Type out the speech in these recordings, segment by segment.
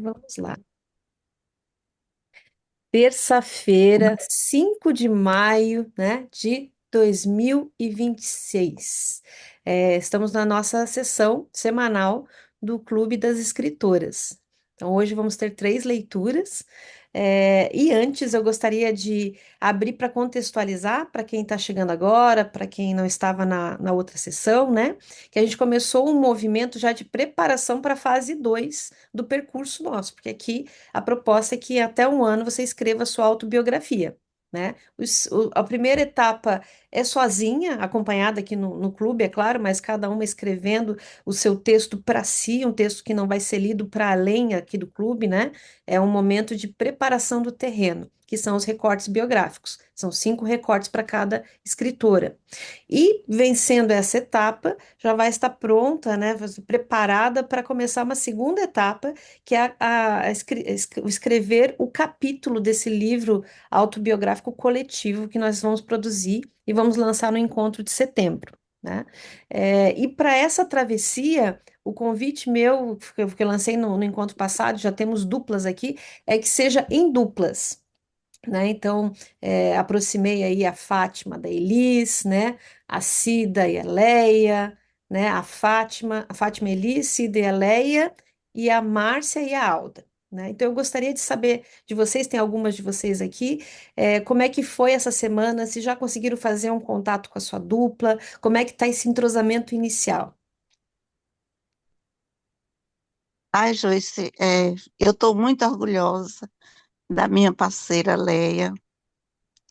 Vamos lá. Terça-feira, 5 de maio, né, de 2026. Estamos na nossa sessão semanal do Clube das Escritoras. Então, hoje vamos ter três leituras. E antes eu gostaria de abrir para contextualizar para quem está chegando agora, para quem não estava na outra sessão, né? Que a gente começou um movimento já de preparação para a fase 2 do percurso nosso, porque aqui a proposta é que até um ano você escreva a sua autobiografia, né? A primeira etapa é sozinha, acompanhada aqui no clube, é claro, mas cada uma escrevendo o seu texto para si, um texto que não vai ser lido para além aqui do clube, né? É um momento de preparação do terreno, que são os recortes biográficos. São 5 recortes para cada escritora. E vencendo essa etapa, já vai estar pronta, né? Preparada para começar uma segunda etapa que é o escrever o capítulo desse livro autobiográfico coletivo que nós vamos produzir e vamos lançar no encontro de setembro, né? E para essa travessia, o convite meu, que eu lancei no encontro passado, já temos duplas aqui, é que seja em duplas. Né? Então, aproximei aí a Fátima da Elis, né? A Cida e a Leia, né? A Fátima Elis, Cida e a Leia, e a Márcia e a Alda. Né? Então, eu gostaria de saber de vocês, tem algumas de vocês aqui, como é que foi essa semana, se já conseguiram fazer um contato com a sua dupla, como é que está esse entrosamento inicial? Ai, Joyce, eu estou muito orgulhosa da minha parceira Leia.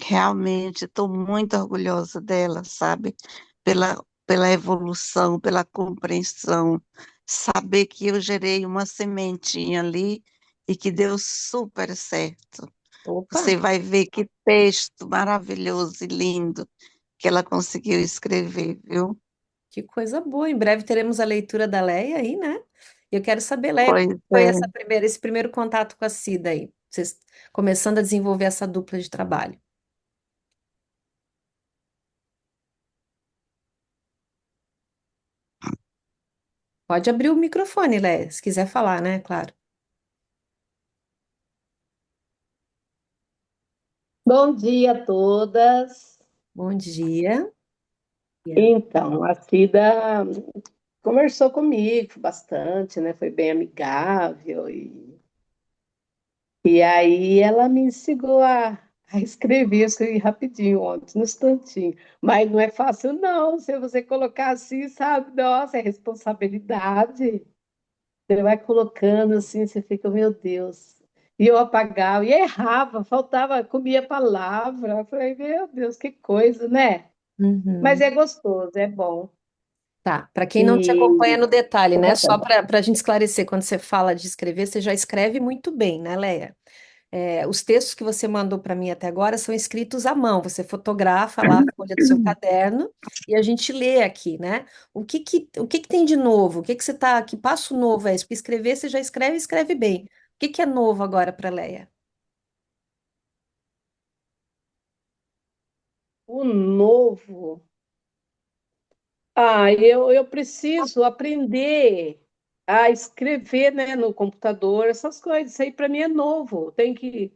Realmente estou muito orgulhosa dela, sabe? Pela evolução, pela compreensão. Saber que eu gerei uma sementinha ali e que deu super certo. Opa, Você vai ver que texto maravilhoso e lindo que ela conseguiu escrever, viu? que coisa boa! Em breve teremos a leitura da Leia aí, né? E eu quero saber, Leia, como Pois foi é. esse primeiro contato com a Cida aí? Vocês começando a desenvolver essa dupla de trabalho. Pode abrir o microfone, Leia, se quiser falar, né? Claro. Bom dia a todas. Bom dia. Então, a Cida conversou comigo bastante, né? Foi bem amigável e aí ela me instigou a escrever, eu escrevi rapidinho ontem, no instantinho. Mas não é fácil não, se você colocar assim, sabe? Nossa, é responsabilidade. Você vai colocando assim, você fica, meu Deus. E eu apagava, e errava, faltava, comia palavra. Eu falei, meu Deus, que coisa, né? Mas Uhum. é gostoso, é bom. Tá, para quem não te acompanha E no detalhe, é né? Só bacana. para a gente esclarecer, quando você fala de escrever, você já escreve muito bem, né, Leia? Os textos que você mandou para mim até agora são escritos à mão. Você fotografa lá a folha do seu caderno e a gente lê aqui, né? O que que tem de novo? O que que você tá? Que passo novo é esse? Porque escrever você já escreve e escreve bem. O que que é novo agora para Leia? O novo. Eu preciso aprender a escrever, né, no computador, essas coisas. Isso aí para mim é novo. Tem que,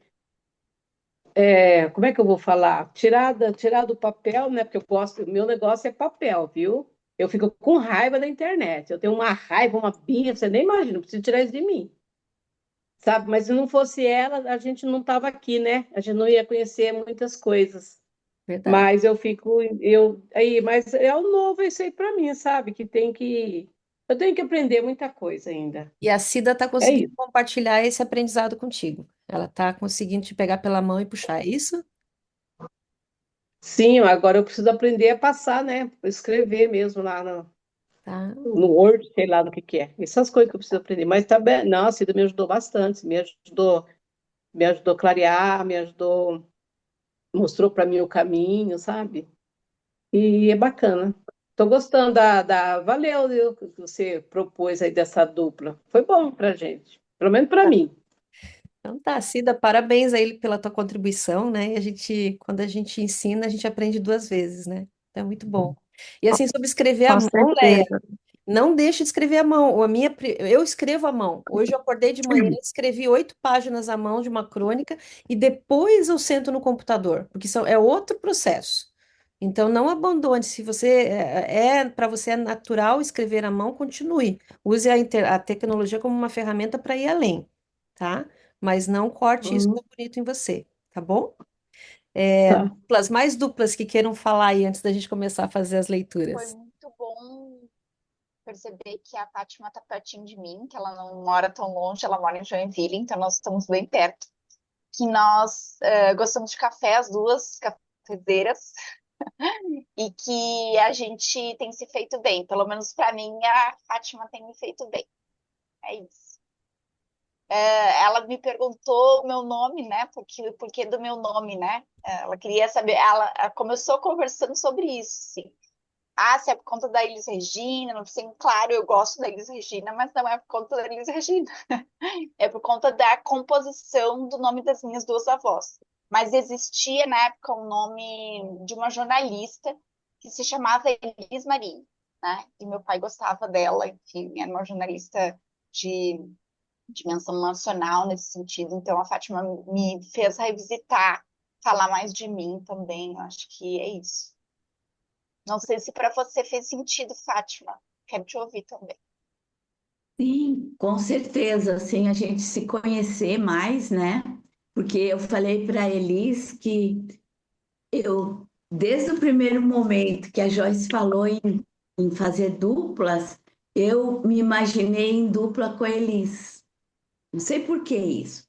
como é que eu vou falar? Tirar do papel, né? Porque eu gosto, o meu negócio é papel, viu? Eu fico com raiva da internet. Eu tenho uma raiva, uma birra, você nem imagina, eu preciso tirar isso de mim. Sabe? Mas se não fosse ela, a gente não estava aqui, né? A gente não ia conhecer muitas coisas. Verdade. Mas eu fico, mas é o novo isso aí para mim, sabe? Eu tenho que aprender muita coisa ainda. E a Cida está É conseguindo isso. compartilhar esse aprendizado contigo. Ela está conseguindo te pegar pela mão e puxar, é isso? Sim, agora eu preciso aprender a passar, né? Escrever mesmo lá Tá. no Word, sei lá no que é. Essas coisas que eu preciso aprender. Mas tá bem, não, a Cida me ajudou bastante, me ajudou a clarear, me ajudou, mostrou para mim o caminho, sabe? E é bacana. Tô gostando valeu, viu, que você propôs aí dessa dupla. Foi bom pra gente, pelo menos para mim. Então tá, Cida, parabéns aí pela tua contribuição, né? E quando a gente ensina, a gente aprende duas vezes, né? Então é muito bom. E assim, sobre escrever à Com mão, Leia, certeza. Não deixe de escrever à mão. Eu escrevo à mão. Hoje eu acordei de manhã, escrevi 8 páginas à mão de uma crônica e depois eu sento no computador, porque é outro processo. Então não abandone. Se você para você é natural escrever à mão, continue. Use a tecnologia como uma ferramenta para ir além, tá? Mas não corte isso que Hum, é bonito em você, tá bom? tá. Mais duplas que queiram falar aí antes da gente começar a fazer as Foi leituras. muito bom perceber que a Fátima tá pertinho de mim, que ela não mora tão longe, ela mora em Joinville, então nós estamos bem perto. Que nós gostamos de café, as duas cafezeiras, e que a gente tem se feito bem. Pelo menos para mim, a Fátima tem me feito bem. É isso. Ela me perguntou o meu nome, né? Por que do meu nome, né? Ela queria saber. Ela começou conversando sobre isso, sim. Ah, se é por conta da Elis Regina, não sei, claro, eu gosto da Elis Regina, mas não é por conta da Elis Regina. É por conta da composição do nome das minhas duas avós. Mas existia na época o nome de uma jornalista que se chamava Elis Marinho, né? E meu pai gostava dela, enfim, era uma jornalista de dimensão nacional nesse sentido. Então a Fátima me fez revisitar, falar mais de mim também. Eu acho que é isso. Não sei se para você fez sentido, Fátima. Quero te ouvir também. Sim, com certeza, assim, a gente se conhecer mais, né? Porque eu falei para Elis que desde o primeiro momento que a Joyce falou em fazer duplas, eu me imaginei em dupla com a Elis. Não sei por que isso.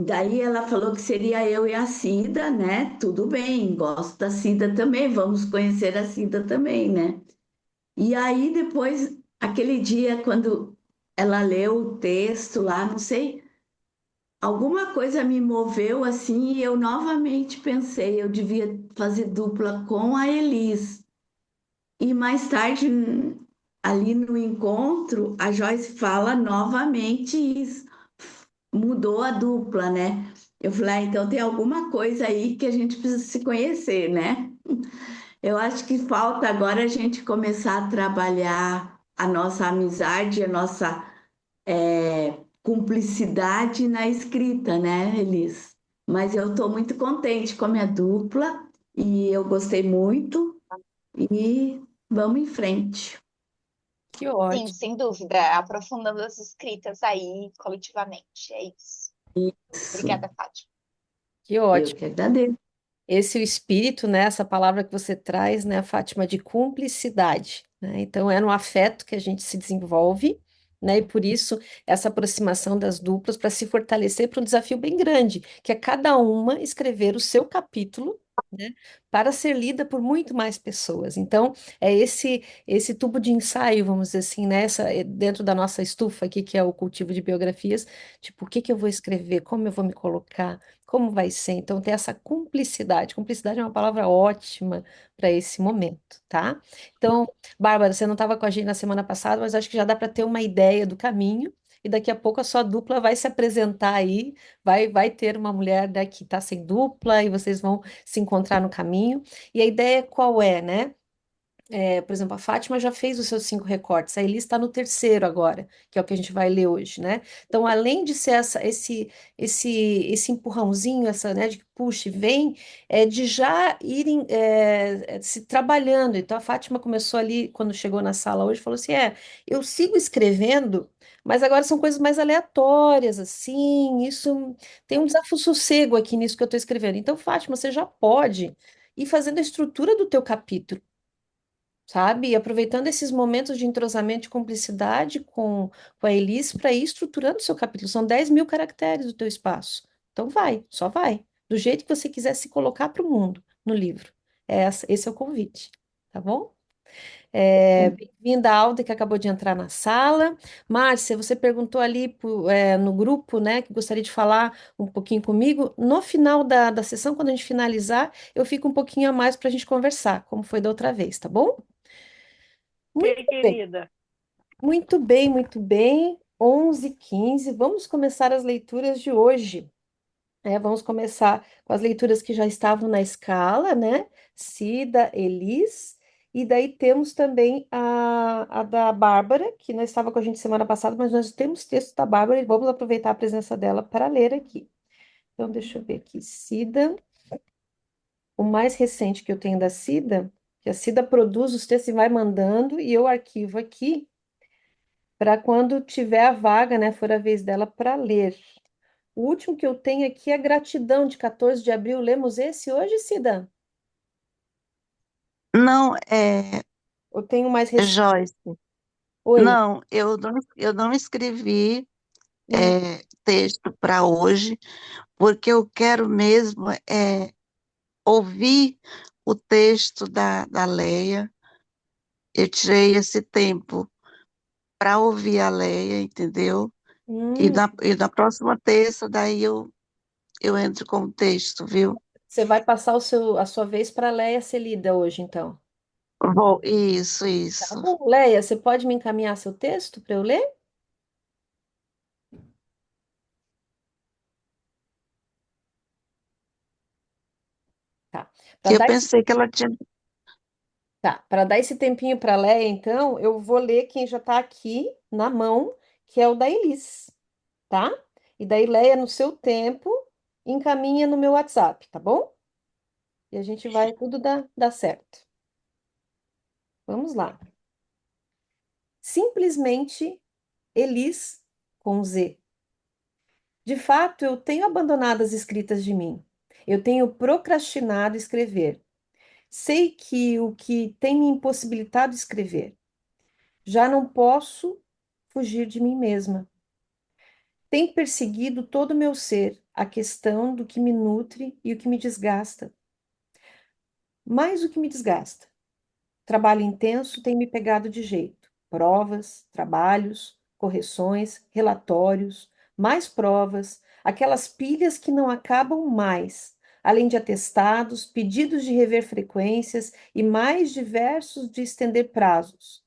Daí ela falou que seria eu e a Cida, né? Tudo bem, gosto da Cida também, vamos conhecer a Cida também, né? E aí depois, aquele dia, quando ela leu o texto lá, não sei, alguma coisa me moveu assim e eu novamente pensei, eu devia fazer dupla com a Elis. E mais tarde, ali no encontro, a Joyce fala novamente isso, mudou a dupla, né? Eu falei, então tem alguma coisa aí que a gente precisa se conhecer, né? Eu acho que falta agora a gente começar a trabalhar a nossa amizade, a nossa cumplicidade na escrita, né, Elis? Mas eu estou muito contente com a minha dupla e eu gostei muito e vamos em frente. Que Sim, ótimo. sem dúvida. Aprofundando as escritas aí coletivamente. É isso. Isso, Obrigada, Fátima. Que eu ótimo. que agradeço. Esse é o espírito, né? Essa palavra que você traz, né, Fátima, de cumplicidade, né? Então, é no afeto que a gente se desenvolve, né? E por isso, essa aproximação das duplas para se fortalecer para um desafio bem grande, que é cada uma escrever o seu capítulo, né? Para ser lida por muito mais pessoas. Então, é esse tubo de ensaio, vamos dizer assim, né? Dentro da nossa estufa aqui, que é o cultivo de biografias, tipo, o que que eu vou escrever? Como eu vou me colocar? Como vai ser? Então, ter essa cumplicidade. Cumplicidade é uma palavra ótima para esse momento, tá? Então, Bárbara, você não estava com a gente na semana passada, mas acho que já dá para ter uma ideia do caminho. E daqui a pouco a sua dupla vai se apresentar aí, vai ter uma mulher, né, que está sem dupla e vocês vão se encontrar no caminho. E a ideia qual é, né? Por exemplo, a Fátima já fez os seus 5 recortes, a Elis está no terceiro agora, que é o que a gente vai ler hoje, né? Então, além de ser esse empurrãozinho, essa, né, de que puxa e vem, de já irem se trabalhando. Então, a Fátima começou ali, quando chegou na sala hoje, falou assim: eu sigo escrevendo, mas agora são coisas mais aleatórias, assim, isso tem um desassossego aqui nisso que eu estou escrevendo. Então, Fátima, você já pode ir fazendo a estrutura do teu capítulo, sabe? E aproveitando esses momentos de entrosamento e cumplicidade com a Elis para ir estruturando o seu capítulo. São 10.000 caracteres do teu espaço. Então vai, só vai. Do jeito que você quiser se colocar para o mundo no livro. Esse é o convite, tá bom? Bem-vinda, Alda, que acabou de entrar na sala. Márcia, você perguntou ali no grupo, né, que gostaria de falar um pouquinho comigo. No final da sessão, quando a gente finalizar, eu fico um pouquinho a mais para a gente conversar, como foi da outra vez, tá bom? Ok, Muito bem, querida. muito bem, muito bem. 11h15, vamos começar as leituras de hoje. Vamos começar com as leituras que já estavam na escala, né? Cida, Elis. E daí temos também a da Bárbara, que não estava com a gente semana passada, mas nós temos texto da Bárbara e vamos aproveitar a presença dela para ler aqui. Então, deixa eu ver aqui. Cida. O mais recente que eu tenho da Cida, que a Cida produz os textos e vai mandando, e eu arquivo aqui para quando tiver a vaga, né, for a vez dela para ler. O último que eu tenho aqui é Gratidão, de 14 de abril. Lemos esse hoje, Cida? Não, Eu tenho mais recente. Joyce, Oi. não, eu não escrevi Hum, texto para hoje, porque eu quero mesmo ouvir o texto da Leia. Eu tirei esse tempo para ouvir a Leia, entendeu? E hum. na próxima terça, daí eu entro com o texto, viu? Você vai passar a sua vez para a Leia ser lida hoje, então. Isso, Tá isso. bom. Leia, você pode me encaminhar seu texto para eu ler? Tá. Para Que eu dar esse, pensei que ela tinha. tá. Para dar esse tempinho para a Leia, então, eu vou ler quem já está aqui na mão, que é o da Elis, tá? E daí, Leia, no seu tempo, encaminha no meu WhatsApp, tá bom? E a gente vai tudo dar certo. Vamos lá. Simplesmente Elis com Z. De fato, eu tenho abandonado as escritas de mim. Eu tenho procrastinado escrever. Sei que o que tem me impossibilitado escrever. Já não posso fugir de mim mesma. Tem perseguido todo o meu ser a questão do que me nutre e o que me desgasta. Mais o que me desgasta. Trabalho intenso tem me pegado de jeito. Provas, trabalhos, correções, relatórios, mais provas, aquelas pilhas que não acabam mais, além de atestados, pedidos de rever frequências e mais diversos de estender prazos.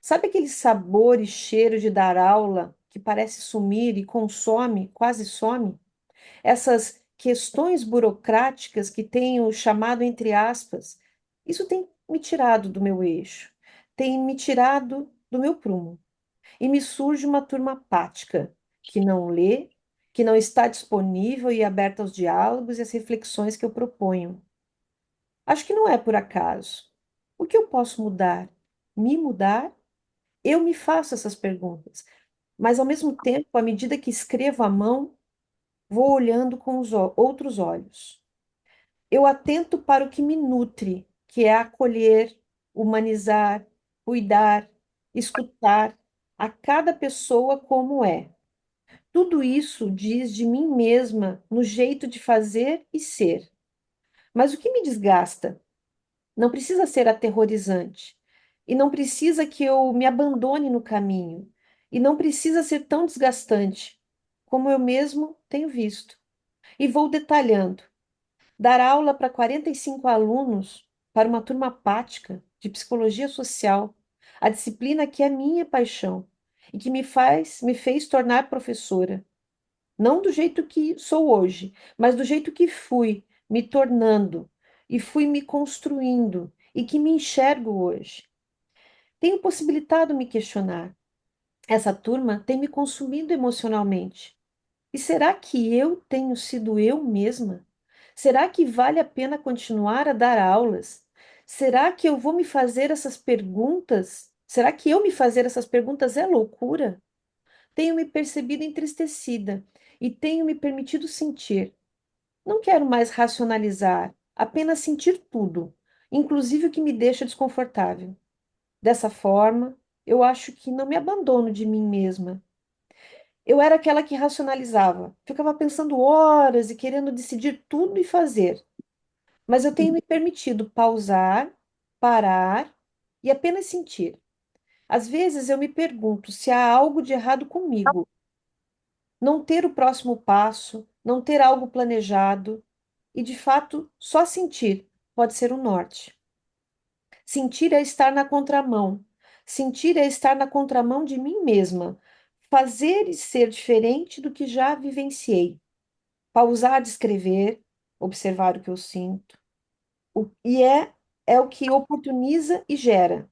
Sabe aquele sabor e cheiro de dar aula que parece sumir e consome, quase some? Essas questões burocráticas que tenho chamado entre aspas, isso tem me tirado do meu eixo, tem me tirado do meu prumo. E me surge uma turma apática, que não lê, que não está disponível e aberta aos diálogos e às reflexões que eu proponho. Acho que não é por acaso. O que eu posso mudar? Me mudar? Eu me faço essas perguntas, mas ao mesmo tempo, à medida que escrevo à mão, vou olhando com os outros olhos. Eu atento para o que me nutre, que é acolher, humanizar, cuidar, escutar a cada pessoa como é. Tudo isso diz de mim mesma no jeito de fazer e ser. Mas o que me desgasta não precisa ser aterrorizante, e não precisa que eu me abandone no caminho, e não precisa ser tão desgastante, como eu mesmo tenho visto. E vou detalhando. Dar aula para 45 alunos, para uma turma apática de psicologia social, a disciplina que é minha paixão e que me fez tornar professora, não do jeito que sou hoje, mas do jeito que fui me tornando e fui me construindo e que me enxergo hoje. Tenho possibilitado me questionar. Essa turma tem me consumido emocionalmente. E será que eu tenho sido eu mesma? Será que vale a pena continuar a dar aulas? Será que eu vou me fazer essas perguntas? Será que eu me fazer essas perguntas é loucura? Tenho me percebido entristecida e tenho me permitido sentir. Não quero mais racionalizar, apenas sentir tudo, inclusive o que me deixa desconfortável. Dessa forma, eu acho que não me abandono de mim mesma. Eu era aquela que racionalizava, ficava pensando horas e querendo decidir tudo e fazer. Mas eu tenho me permitido pausar, parar e apenas sentir. Às vezes eu me pergunto se há algo de errado comigo. Não ter o próximo passo, não ter algo planejado e, de fato, só sentir pode ser o norte. Sentir é estar na contramão. Sentir é estar na contramão de mim mesma. Fazer e ser diferente do que já vivenciei. Pausar de escrever, observar o que eu sinto. E é é o que oportuniza e gera.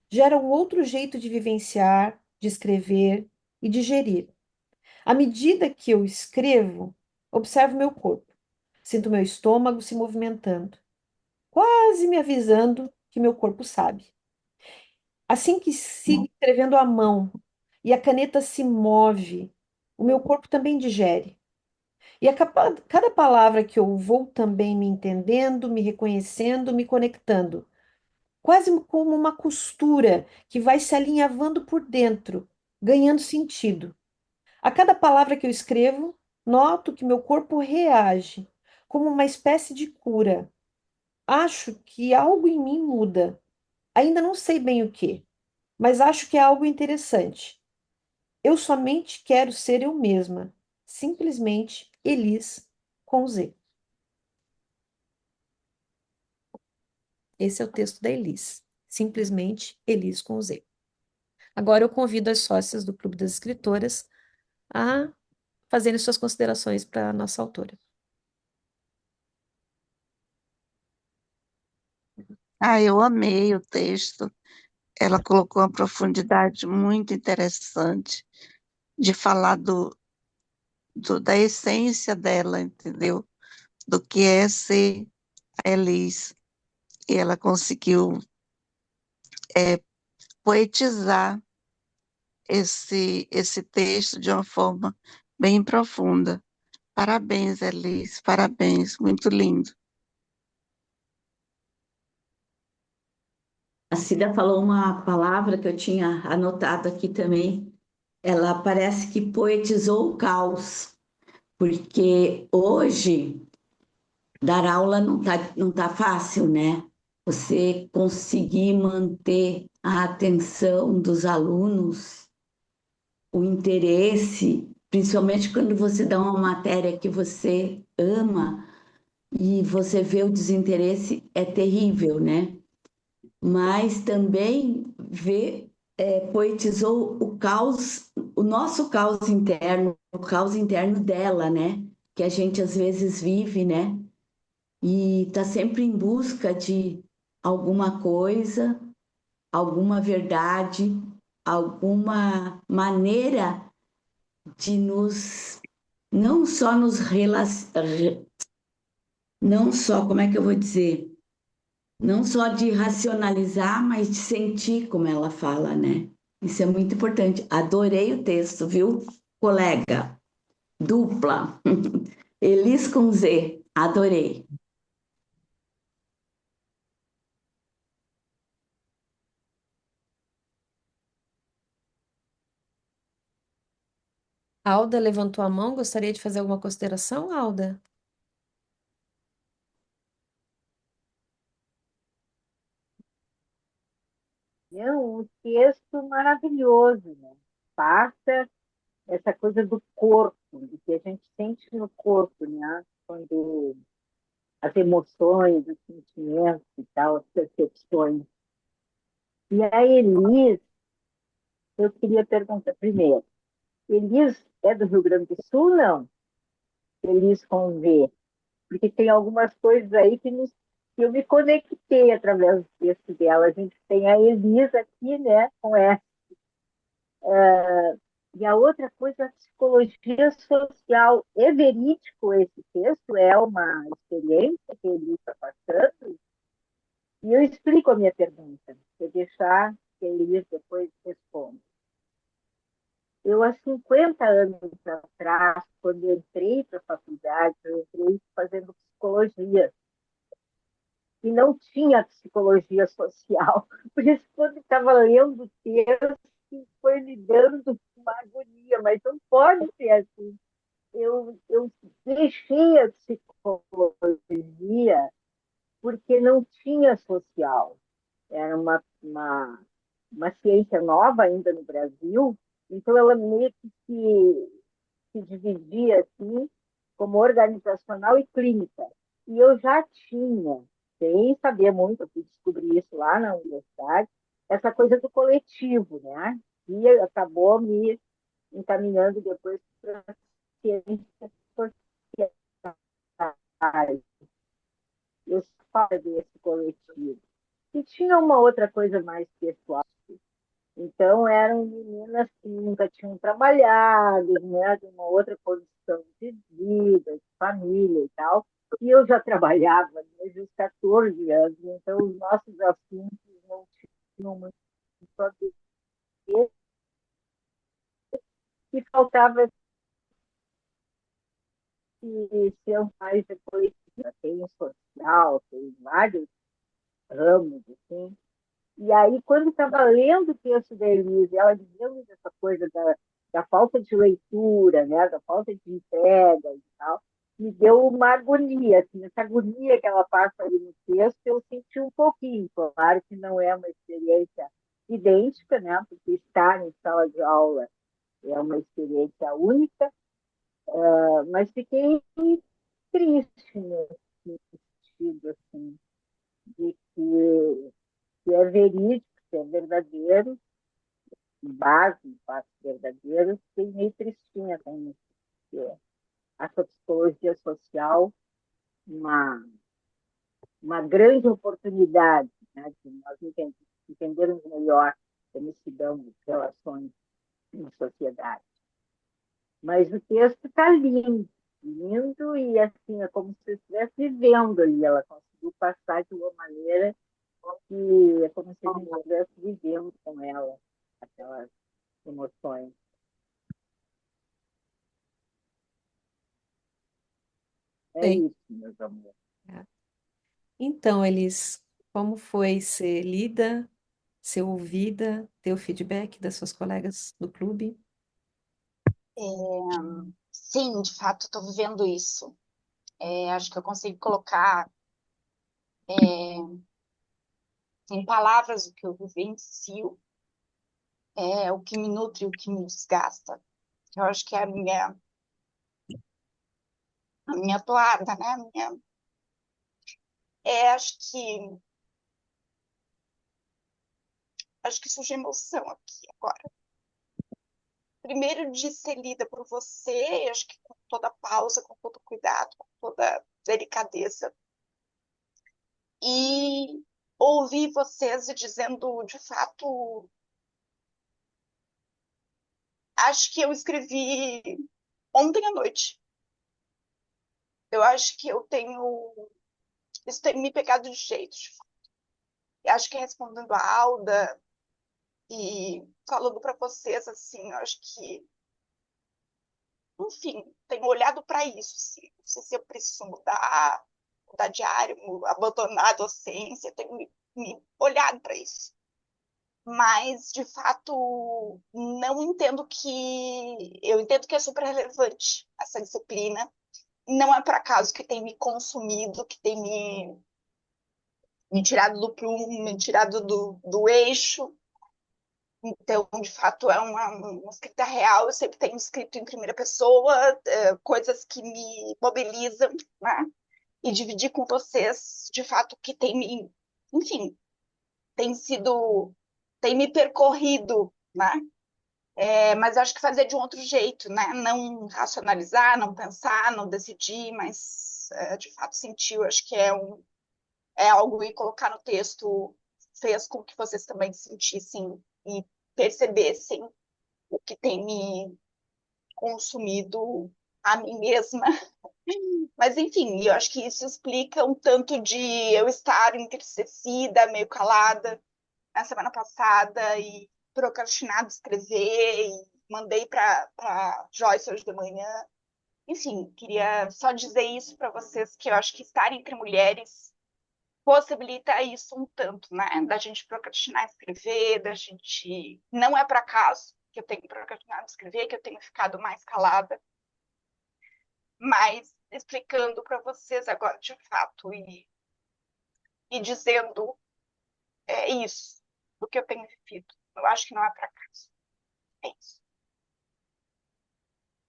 Gera um outro jeito de vivenciar, de escrever e digerir. À medida que eu escrevo, observo meu corpo. Sinto meu estômago se movimentando, quase me avisando que meu corpo sabe. Assim que sigo escrevendo à mão e a caneta se move, o meu corpo também digere. E cada palavra que eu vou também me entendendo, me reconhecendo, me conectando, quase como uma costura que vai se alinhavando por dentro, ganhando sentido. A cada palavra que eu escrevo, noto que meu corpo reage, como uma espécie de cura. Acho que algo em mim muda. Ainda não sei bem o que, mas acho que é algo interessante. Eu somente quero ser eu mesma. Simplesmente Elis com Z. Esse é o texto da Elis. Simplesmente Elis com Z. Agora eu convido as sócias do Clube das Escritoras a fazerem suas considerações para a nossa autora. Ah, eu amei o texto. Ela colocou uma profundidade muito interessante de falar da essência dela, entendeu? Do que é ser a Elis. E ela conseguiu poetizar esse texto de uma forma bem profunda. Parabéns, Elis, parabéns, muito lindo. A Cida falou uma palavra que eu tinha anotado aqui também. Ela parece que poetizou o caos, porque hoje dar aula não tá fácil, né? Você conseguir manter a atenção dos alunos, o interesse, principalmente quando você dá uma matéria que você ama e você vê o desinteresse, é terrível, né? Mas também poetizou o caos, o nosso caos interno, o caos interno dela, né? Que a gente às vezes vive, né? E está sempre em busca de alguma coisa, alguma verdade, alguma maneira de não só não só, como é que eu vou dizer? Não só de racionalizar, mas de sentir, como ela fala, né? Isso é muito importante. Adorei o texto, viu, colega? Dupla. Elis com Z. Adorei. Alda levantou a mão, gostaria de fazer alguma consideração, Alda? Não, um texto maravilhoso, né? Passa essa coisa do corpo, do que a gente sente no corpo, né? Quando as emoções, os sentimentos e tal, as percepções. E a Elis, eu queria perguntar primeiro, Elis é do Rio Grande do Sul, não? Elis com V. Porque tem algumas coisas aí que eu me conectei através do texto dela. A gente tem a Elis aqui, né, com S. E a outra coisa, a psicologia social. É verídico esse texto? É uma experiência que ele está passando? E eu explico a minha pergunta. Se eu deixar que ele depois responda. Eu, há 50 anos atrás, quando eu entrei para a faculdade, eu entrei fazendo psicologia. E não tinha psicologia social. Por isso, quando estava lendo o texto, foi me dando uma agonia, mas não pode ser assim. Eu deixei a psicologia porque não tinha social. Era uma ciência nova ainda no Brasil, então ela meio que se dividia assim, como organizacional e clínica. E eu já tinha, sem saber muito, eu fui descobrir isso lá na universidade, essa coisa do coletivo, né? E acabou me encaminhando depois para ciências sociais. Eu falo desse coletivo. tinha uma outra coisa mais pessoal. Então, eram meninas que nunca tinham trabalhado, né, de uma outra condição de vida, de família e tal. E eu já trabalhava desde os 14 anos, então os nossos assuntos não tinham muito a ver. E faltava ser mais depois, tem o social, tem vários ramos, assim. E aí, quando estava lendo o texto da Elise, ela dizendo dessa coisa da falta de leitura, né, da falta de entrega e tal, me deu uma agonia, assim, essa agonia que ela passa ali no texto, eu senti um pouquinho. Claro que não é uma experiência idêntica, né, porque estar em sala de aula é uma experiência única, mas fiquei triste nesse sentido, assim, de que é verídico, que é verdadeiro, base em fatos verdadeiros, fiquei meio tristinha com isso, porque acho a psicologia social uma, uma grande oportunidade, né, de nós entendermos melhor como se dão relações em sociedade. Mas o texto está lindo, lindo e assim, é como se eu estivesse vivendo ali. Ela conseguiu passar de uma maneira que é como se a gente estivesse vivendo com ela aquelas emoções. É Bem, isso, meus amores. é. Então, Elis, como foi ser lida, ser ouvida, ter o feedback das suas colegas do clube? É, sim, de fato, estou vivendo isso. Acho que eu consigo colocar em palavras o que eu vivencio, o que me nutre, o que me desgasta. Eu acho que é a minha toada, né? Acho que surge emoção aqui agora. Primeiro de ser lida por você, acho que com toda pausa, com todo cuidado, com toda delicadeza. E ouvir vocês dizendo, de fato, acho que eu escrevi ontem à noite. Eu acho que isso tem me pegado de jeito. Eu acho que respondendo a Alda e falando para vocês, assim, eu acho que, enfim, tenho olhado para isso, assim. Não sei se eu preciso mudar de área, abandonar a docência, tenho me olhado para isso. Mas, de fato, não entendo que. Eu entendo que é super relevante essa disciplina. Não é por acaso que tem me consumido, que tem me tirado do prumo, me tirado do eixo. Então, de fato, é uma escrita real. Eu sempre tenho escrito em primeira pessoa, coisas que me mobilizam, né? E dividir com vocês, de fato, que tem me, enfim, tem sido, tem me percorrido, né? Mas acho que fazer de um outro jeito, né? Não racionalizar, não pensar, não decidir, mas de fato sentir. Eu acho que é algo e colocar no texto fez com que vocês também sentissem e percebessem o que tem me consumido a mim mesma. Mas, enfim, eu acho que isso explica um tanto de eu estar entristecida, meio calada na semana passada e procrastinado escrever e mandei para Joyce hoje de manhã. Enfim, queria só dizer isso para vocês, que eu acho que estar entre mulheres possibilita isso um tanto, né? Da gente procrastinar escrever, da gente. Não é por acaso que eu tenho procrastinado escrever, que eu tenho ficado mais calada, mas explicando para vocês agora de fato e dizendo isso, do que eu tenho vivido. Eu acho que não é por acaso. É isso.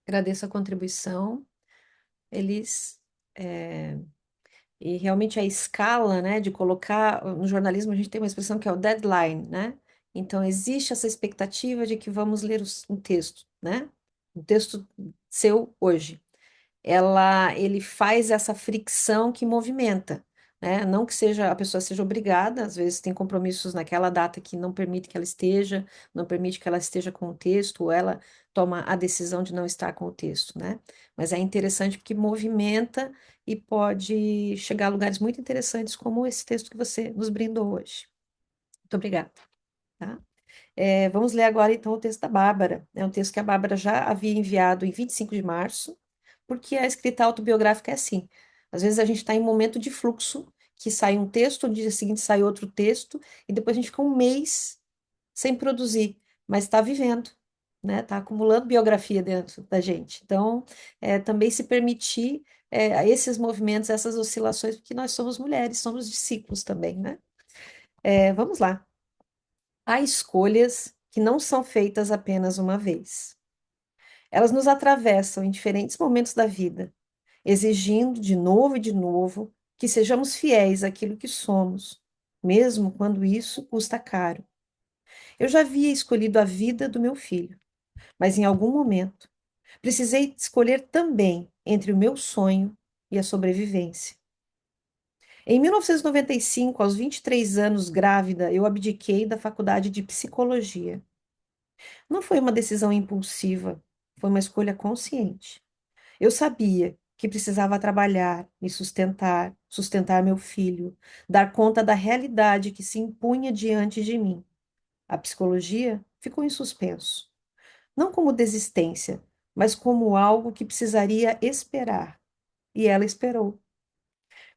Agradeço a contribuição, Elis. É, e realmente a escala, né, de colocar no jornalismo, a gente tem uma expressão que é o deadline, né? Então, existe essa expectativa de que vamos ler um texto, né? Um texto seu hoje. Ele faz essa fricção que movimenta. né? Não que seja a pessoa seja obrigada, às vezes tem compromissos naquela data que não permite que ela esteja, não permite que ela esteja com o texto, ou ela toma a decisão de não estar com o texto, né? Mas é interessante porque movimenta e pode chegar a lugares muito interessantes, como esse texto que você nos brindou hoje. Muito obrigada, tá? Vamos ler agora então o texto da Bárbara. É um texto que a Bárbara já havia enviado em 25 de março, porque a escrita autobiográfica é assim. Às vezes a gente está em um momento de fluxo, que sai um texto, no dia seguinte sai outro texto, e depois a gente fica um mês sem produzir, mas está vivendo, né? Está acumulando biografia dentro da gente. Então, também se permitir esses movimentos, essas oscilações, porque nós somos mulheres, somos de ciclos também, né? Vamos lá. Há escolhas que não são feitas apenas uma vez. Elas nos atravessam em diferentes momentos da vida, exigindo de novo que sejamos fiéis àquilo que somos, mesmo quando isso custa caro. Eu já havia escolhido a vida do meu filho, mas em algum momento precisei escolher também entre o meu sonho e a sobrevivência. Em 1995, aos 23 anos grávida, eu abdiquei da faculdade de psicologia. Não foi uma decisão impulsiva, foi uma escolha consciente. Eu sabia que precisava trabalhar, me sustentar, sustentar meu filho, dar conta da realidade que se impunha diante de mim. A psicologia ficou em suspenso, não como desistência, mas como algo que precisaria esperar. E ela esperou.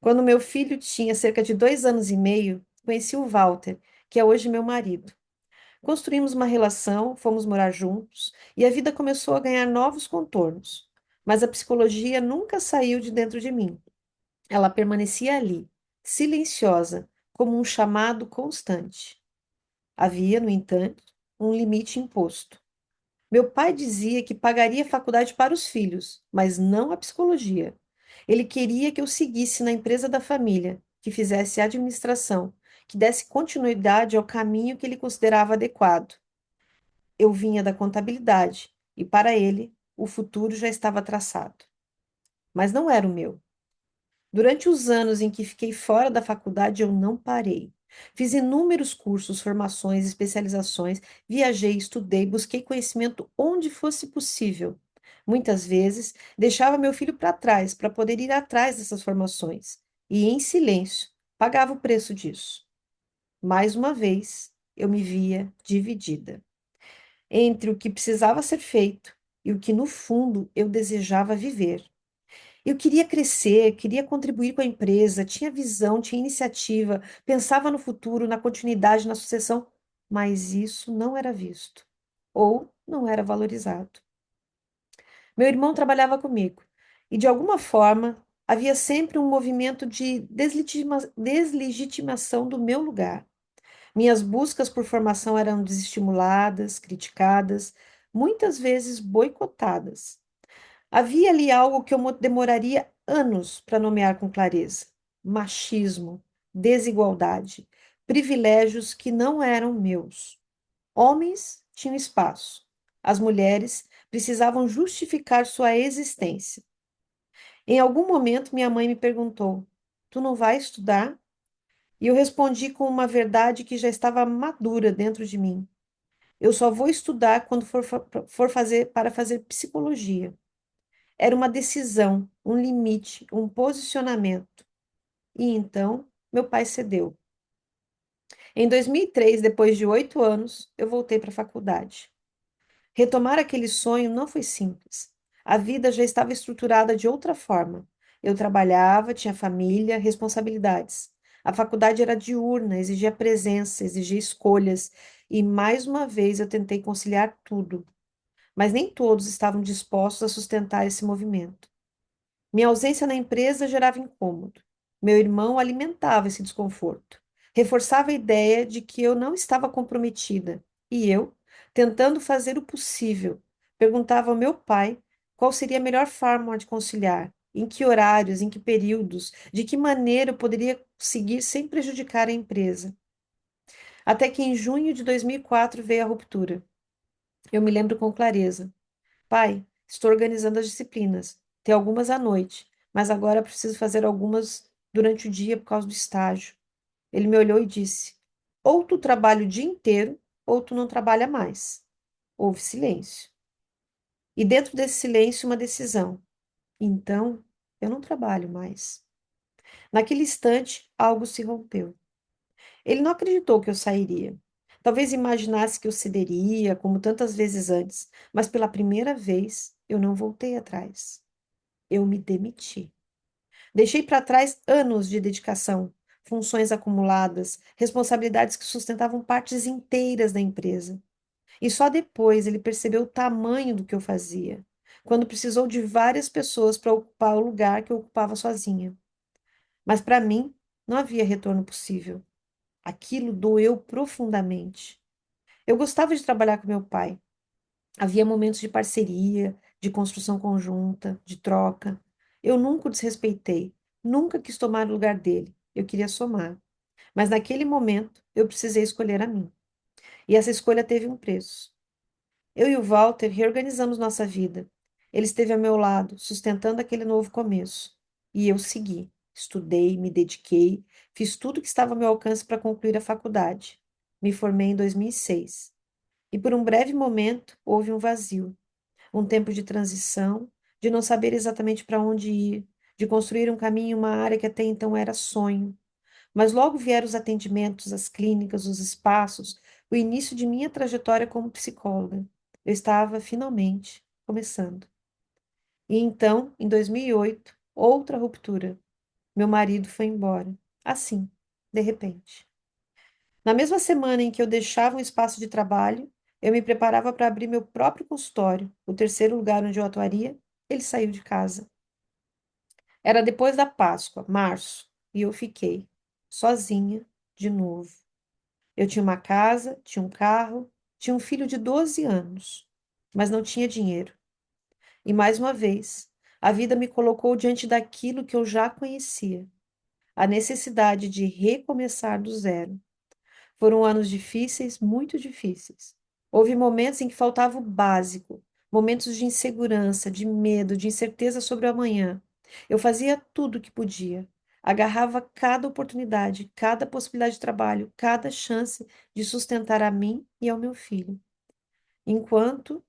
Quando meu filho tinha cerca de 2 anos e meio, conheci o Walter, que é hoje meu marido. Construímos uma relação, fomos morar juntos e a vida começou a ganhar novos contornos. Mas a psicologia nunca saiu de dentro de mim. Ela permanecia ali, silenciosa, como um chamado constante. Havia, no entanto, um limite imposto. Meu pai dizia que pagaria a faculdade para os filhos, mas não a psicologia. Ele queria que eu seguisse na empresa da família, que fizesse administração, que desse continuidade ao caminho que ele considerava adequado. Eu vinha da contabilidade e, para ele, o futuro já estava traçado. Mas não era o meu. Durante os anos em que fiquei fora da faculdade, eu não parei. Fiz inúmeros cursos, formações, especializações, viajei, estudei, busquei conhecimento onde fosse possível. Muitas vezes deixava meu filho para trás para poder ir atrás dessas formações e, em silêncio, pagava o preço disso. Mais uma vez, eu me via dividida entre o que precisava ser feito e o que, no fundo, eu desejava viver. Eu queria crescer, queria contribuir com a empresa, tinha visão, tinha iniciativa, pensava no futuro, na continuidade, na sucessão, mas isso não era visto ou não era valorizado. Meu irmão trabalhava comigo e, de alguma forma, havia sempre um movimento de deslegitimação do meu lugar. Minhas buscas por formação eram desestimuladas, criticadas, muitas vezes boicotadas. Havia ali algo que eu demoraria anos para nomear com clareza: machismo, desigualdade, privilégios que não eram meus. Homens tinham espaço, as mulheres precisavam justificar sua existência. Em algum momento, minha mãe me perguntou: Tu não vai estudar? E eu respondi com uma verdade que já estava madura dentro de mim. Eu só vou estudar quando for fazer para fazer psicologia. Era uma decisão, um limite, um posicionamento. E então, meu pai cedeu. Em 2003, depois de 8 anos, eu voltei para a faculdade. Retomar aquele sonho não foi simples. A vida já estava estruturada de outra forma. Eu trabalhava, tinha família, responsabilidades. A faculdade era diurna, exigia presença, exigia escolhas, e mais uma vez eu tentei conciliar tudo. Mas nem todos estavam dispostos a sustentar esse movimento. Minha ausência na empresa gerava incômodo. Meu irmão alimentava esse desconforto. Reforçava a ideia de que eu não estava comprometida. E eu, tentando fazer o possível, perguntava ao meu pai qual seria a melhor forma de conciliar, em que horários, em que períodos, de que maneira eu poderia seguir sem prejudicar a empresa. Até que em junho de 2004 veio a ruptura. Eu me lembro com clareza. Pai, estou organizando as disciplinas. Tem algumas à noite, mas agora preciso fazer algumas durante o dia por causa do estágio. Ele me olhou e disse: ou tu trabalha o dia inteiro, ou tu não trabalha mais. Houve silêncio. E dentro desse silêncio, uma decisão. Então, eu não trabalho mais. Naquele instante, algo se rompeu. Ele não acreditou que eu sairia. Talvez imaginasse que eu cederia, como tantas vezes antes, mas pela primeira vez eu não voltei atrás. Eu me demiti. Deixei para trás anos de dedicação, funções acumuladas, responsabilidades que sustentavam partes inteiras da empresa. E só depois ele percebeu o tamanho do que eu fazia, quando precisou de várias pessoas para ocupar o lugar que eu ocupava sozinha. Mas para mim, não havia retorno possível. Aquilo doeu profundamente. Eu gostava de trabalhar com meu pai. Havia momentos de parceria, de construção conjunta, de troca. Eu nunca o desrespeitei, nunca quis tomar o lugar dele. Eu queria somar. Mas naquele momento, eu precisei escolher a mim. E essa escolha teve um preço. Eu e o Walter reorganizamos nossa vida. Ele esteve ao meu lado, sustentando aquele novo começo. E eu segui. Estudei, me dediquei, fiz tudo que estava ao meu alcance para concluir a faculdade. Me formei em 2006. E por um breve momento houve um vazio, um tempo de transição, de não saber exatamente para onde ir, de construir um caminho em uma área que até então era sonho. Mas logo vieram os atendimentos, as clínicas, os espaços, o início de minha trajetória como psicóloga. Eu estava, finalmente, começando. E então, em 2008, outra ruptura. Meu marido foi embora. Assim, de repente. Na mesma semana em que eu deixava um espaço de trabalho, eu me preparava para abrir meu próprio consultório, o terceiro lugar onde eu atuaria, ele saiu de casa. Era depois da Páscoa, março, e eu fiquei sozinha de novo. Eu tinha uma casa, tinha um carro, tinha um filho de 12 anos, mas não tinha dinheiro. E mais uma vez, a vida me colocou diante daquilo que eu já conhecia, a necessidade de recomeçar do zero. Foram anos difíceis, muito difíceis. Houve momentos em que faltava o básico, momentos de insegurança, de medo, de incerteza sobre o amanhã. Eu fazia tudo o que podia. Agarrava cada oportunidade, cada possibilidade de trabalho, cada chance de sustentar a mim e ao meu filho. Enquanto,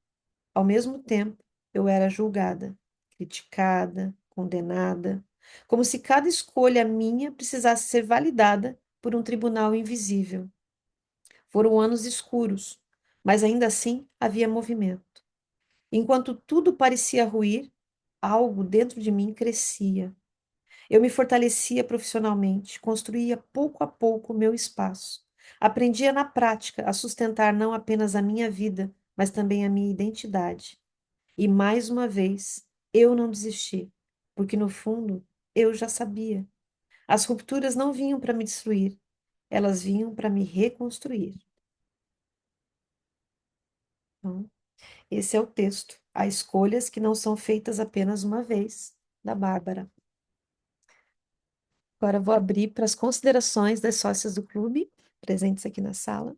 ao mesmo tempo, eu era julgada, criticada, condenada, como se cada escolha minha precisasse ser validada por um tribunal invisível. Foram anos escuros, mas ainda assim havia movimento. Enquanto tudo parecia ruir, algo dentro de mim crescia. Eu me fortalecia profissionalmente, construía pouco a pouco o meu espaço. Aprendia na prática a sustentar não apenas a minha vida, mas também a minha identidade. E mais uma vez, eu não desisti, porque no fundo eu já sabia. As rupturas não vinham para me destruir, elas vinham para me reconstruir. Então, esse é o texto. Há escolhas que não são feitas apenas uma vez, da Bárbara. Agora vou abrir para as considerações das sócias do clube, presentes aqui na sala.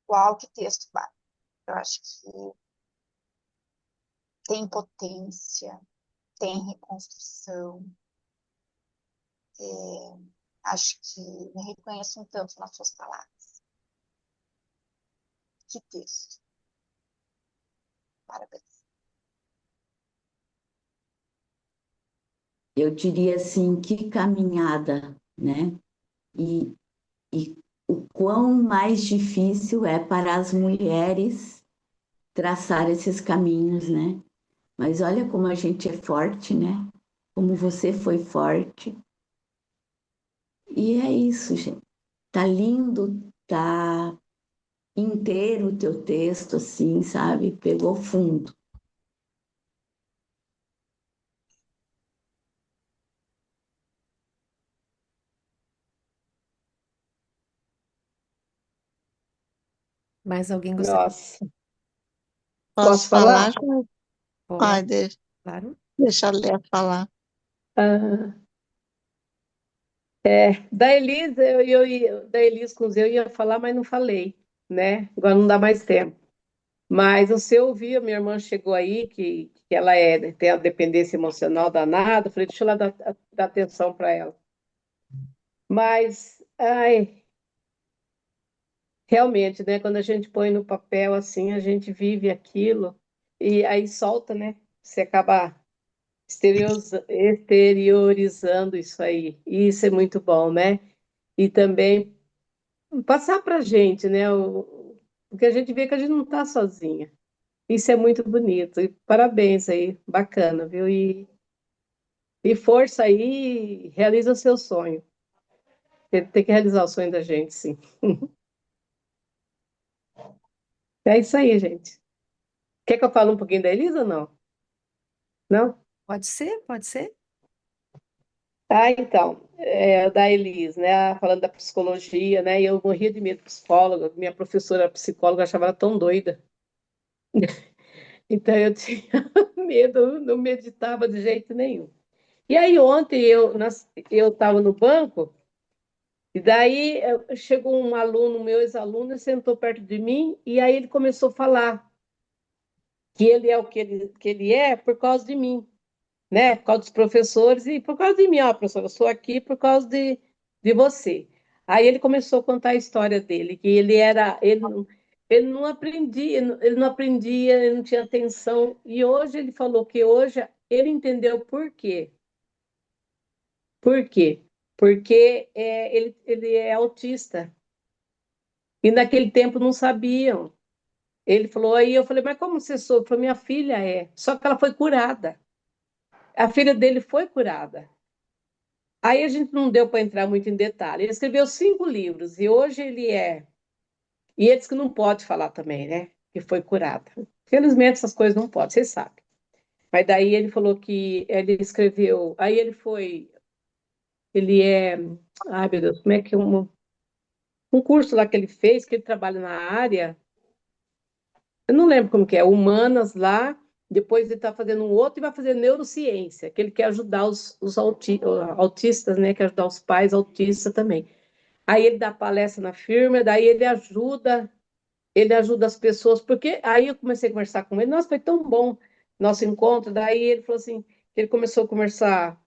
Uau, que texto, Bárbara. Eu acho que tem potência, tem reconstrução. Acho que me reconheço um tanto nas suas palavras. Que texto. Parabéns. Eu diria assim, que caminhada, né? E, e o quão mais difícil é para as mulheres traçar esses caminhos, né? Mas olha como a gente é forte, né? Como você foi forte. E é isso, gente. Tá lindo, tá inteiro o teu texto, assim, sabe? Pegou fundo. Mais alguém gostaria? Nossa, Posso posso falar, falar? Joyce? Ai, Pode, claro. deixa a Léa falar. Ah, da Elisa, da Elisa com Z eu ia falar, mas não falei, né? Agora não dá mais tempo. Mas você ouvia, minha irmã chegou aí, que ela tem a dependência emocional danada, eu falei, deixa eu lá dar atenção para ela. Mas, ai, realmente, né? Quando a gente põe no papel assim, a gente vive aquilo e aí solta, né? Você acaba exteriorizando isso aí. E isso é muito bom, né? E também passar para a gente, né? Porque a gente vê que a gente não está sozinha. Isso é muito bonito. E parabéns aí, bacana, viu? E força aí, realiza o seu sonho. Tem que realizar o sonho da gente, sim. É isso aí, gente. Quer que eu fale um pouquinho da Elisa ou não? Não? Pode ser, pode ser. Ah, então, da Elis, né? Falando da psicologia, né? E eu morria de medo de psicóloga. Minha professora psicóloga achava ela tão doida. Então eu tinha medo, não meditava de jeito nenhum. E aí ontem eu estava no banco, e daí chegou um aluno, meu ex-aluno, e sentou perto de mim, e aí ele começou a falar que ele é o que ele é por causa de mim, né? Por causa dos professores e por causa de mim, ó, professor, eu sou aqui por causa de você. Aí ele começou a contar a história dele, que ele não aprendia, ele não tinha atenção. E hoje ele falou que hoje ele entendeu por quê. Por quê? Porque ele é autista. E naquele tempo não sabiam. Ele falou, aí eu falei, mas como você soube? Ele falou, minha filha é. Só que ela foi curada. A filha dele foi curada. Aí a gente não deu para entrar muito em detalhe. Ele escreveu 5 livros e hoje ele é. E eles que não pode falar também, né? Que foi curado. Felizmente essas coisas não podem, vocês sabem. Mas daí ele falou que ele escreveu. Aí ele foi. Ele é. Ai, meu Deus, como é que é um curso lá que ele fez, que ele trabalha na área. Eu não lembro como que é, humanas lá. Depois ele está fazendo um outro e vai fazer neurociência, que ele quer ajudar os autistas, né? Quer ajudar os pais autistas também. Aí ele dá palestra na firma, daí ele ajuda as pessoas, porque aí eu comecei a conversar com ele, nossa, foi tão bom nosso encontro, daí ele falou assim, ele começou a conversar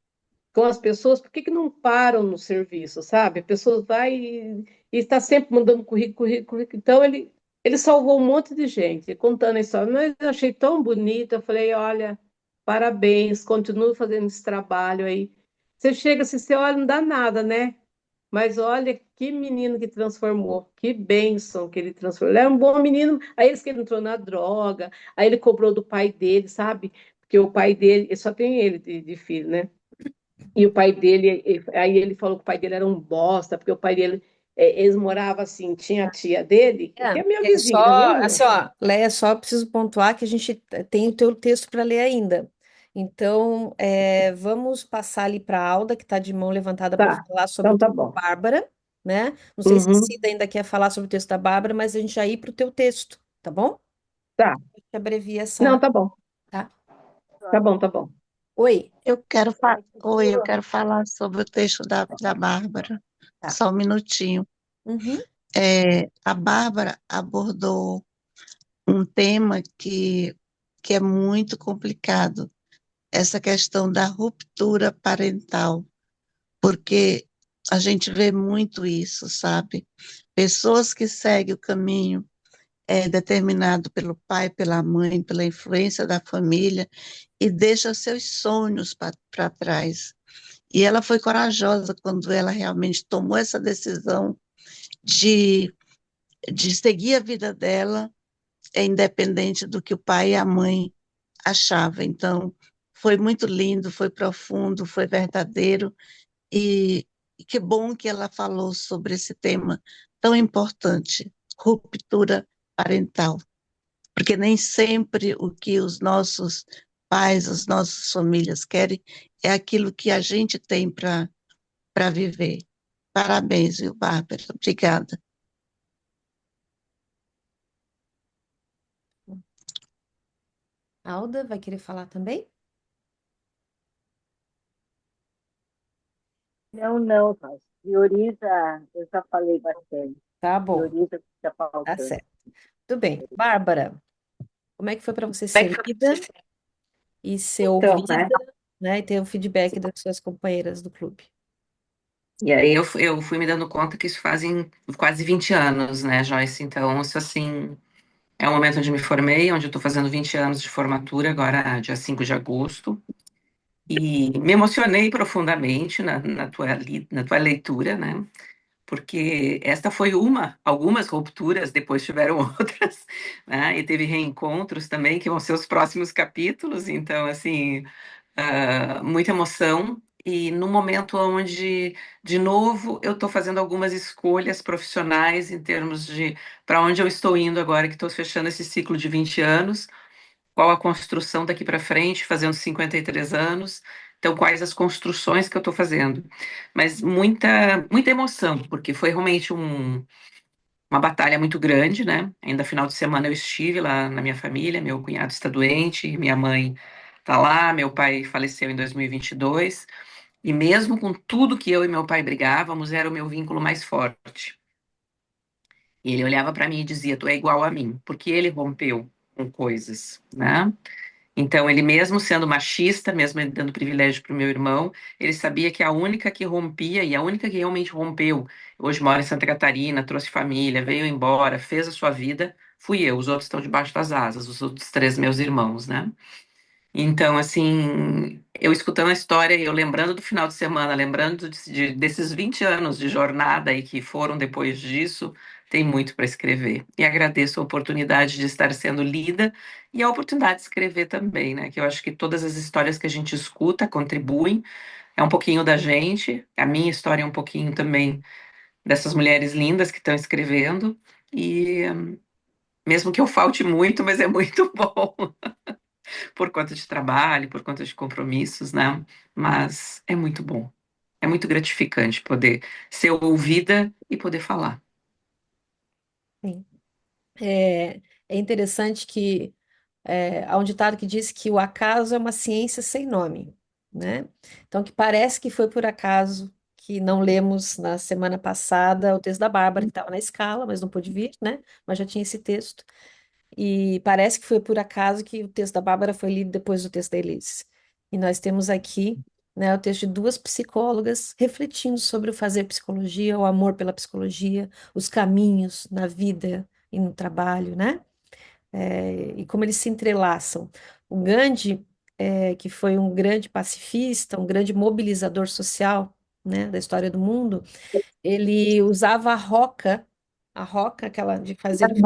com as pessoas, por que que não param no serviço, sabe? A pessoa vai e está sempre mandando currículo, currículo, currículo. Então ele salvou um monte de gente, contando a história, mas eu achei tão bonito, eu falei, olha, parabéns, continue fazendo esse trabalho aí. Você chega assim, você olha, não dá nada, né? Mas olha que menino que transformou, que bênção que ele transformou. Ele era um bom menino, aí ele que ele entrou na droga, aí ele cobrou do pai dele, sabe? Porque o pai dele, só tem ele de filho, né? E o pai dele, aí ele falou que o pai dele era um bosta, porque o pai dele, eles moravam assim, tinha a tia dele, que é minha É vizinha, da minha só, rua. assim, ó, Léa, só preciso pontuar que a gente tem o teu texto para ler ainda. Então, vamos passar ali para a Alda, que está de mão levantada para Tá, falar sobre o então tá texto da bom. Bárbara, né? Não sei se a Uhum, Cida ainda quer falar sobre o texto da Bárbara, mas a gente já ir para o teu texto, tá bom? tá. Que abrevia Não, essa, tá bom. tá? Tá bom, tá bom. Oi, Oi, eu quero falar sobre o texto da Bárbara. tá. Só um minutinho. Uhum. A Bárbara abordou um tema que é muito complicado, essa questão da ruptura parental, porque a gente vê muito isso, sabe? Pessoas que seguem o caminho determinado pelo pai, pela mãe, pela influência da família e deixa seus sonhos para trás. E ela foi corajosa quando ela realmente tomou essa decisão de, de seguir a vida dela, independente do que o pai e a mãe achavam. Então, foi muito lindo, foi profundo, foi verdadeiro, e que bom que ela falou sobre esse tema tão importante, ruptura parental, porque nem sempre o que os nossos pais, as nossas famílias querem é aquilo que a gente tem para viver. Parabéns, viu, Bárbara? Obrigada. Alda, vai querer falar também? Não, não, mas prioriza, eu já falei bastante, Tá bom, prioriza o que está tá faltando. certo. Tudo bem. Bárbara. Como é que foi para você ser lida e ser Então, ouvida, né? né? E ter o feedback das suas companheiras do clube? E aí eu fui me dando conta que isso fazem quase 20 anos, né, Joyce? Então, isso assim, é o momento onde me formei, onde eu estou fazendo 20 anos de formatura, agora dia 5 de agosto. E me emocionei profundamente na tua leitura, né? Porque esta foi algumas rupturas, depois tiveram outras, né? E teve reencontros também, que vão ser os próximos capítulos. Então, assim, muita emoção. E no momento onde, de novo, eu estou fazendo algumas escolhas profissionais em termos de para onde eu estou indo agora, que estou fechando esse ciclo de 20 anos, qual a construção daqui para frente, fazendo 53 anos. Então, quais as construções que eu estou fazendo? Mas muita emoção, porque foi realmente uma batalha muito grande, né? Ainda final de semana eu estive lá na minha família, meu cunhado está doente, minha mãe está lá, meu pai faleceu em 2022, e mesmo com tudo que eu e meu pai brigávamos, era o meu vínculo mais forte. E ele olhava para mim e dizia: Tu é igual a mim, porque ele rompeu com coisas, né? Então, ele mesmo sendo machista, mesmo ele dando privilégio para o meu irmão, ele sabia que a única que rompia e a única que realmente rompeu, hoje mora em Santa Catarina, trouxe família, veio embora, fez a sua vida, fui eu. Os outros estão debaixo das asas, os outros três meus irmãos, né? Então, assim, eu escutando a história e eu lembrando do final de semana, lembrando desses 20 anos de jornada aí que foram depois disso, tem muito para escrever. E agradeço a oportunidade de estar sendo lida e a oportunidade de escrever também, né? Que eu acho que todas as histórias que a gente escuta contribuem. É um pouquinho da gente, a minha história é um pouquinho também dessas mulheres lindas que estão escrevendo. E mesmo que eu falte muito, mas é muito bom por conta de trabalho, por conta de compromissos, né? Mas é muito bom. É muito gratificante poder ser ouvida e poder falar. Sim. É, é interessante que há um ditado que diz que o acaso é uma ciência sem nome, né? Então, que parece que foi por acaso que não lemos na semana passada o texto da Bárbara, que estava na escala, mas não pôde vir, né? Mas já tinha esse texto. E parece que foi por acaso que o texto da Bárbara foi lido depois do texto da Elise. E nós temos aqui, né, o texto de duas psicólogas refletindo sobre o fazer psicologia, o amor pela psicologia, os caminhos na vida e no trabalho, né? E como eles se entrelaçam. O Gandhi, que foi um grande pacifista, um grande mobilizador social, né, da história do mundo, ele usava a roca, aquela de fazer fio,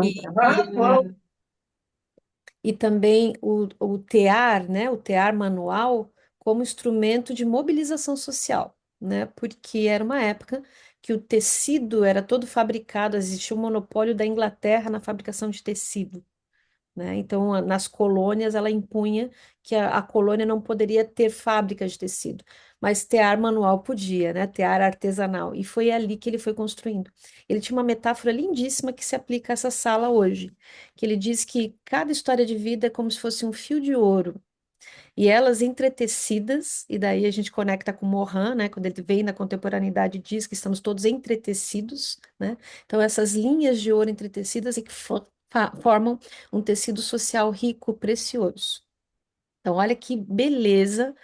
e, e também o tear, né, o tear manual, como instrumento de mobilização social, né, porque era uma época que o tecido era todo fabricado, existia um monopólio da Inglaterra na fabricação de tecido, né? Então, nas colônias, ela impunha que a colônia não poderia ter fábrica de tecido, mas tear manual podia, né? Tear artesanal. E foi ali que ele foi construindo. Ele tinha uma metáfora lindíssima que se aplica a essa sala hoje, que ele diz que cada história de vida é como se fosse um fio de ouro. E elas entretecidas, e daí a gente conecta com Morin, né? Quando ele vem na contemporaneidade, diz que estamos todos entretecidos, né? Então, essas linhas de ouro entretecidas é que formam um tecido social rico, precioso. Então, olha que beleza,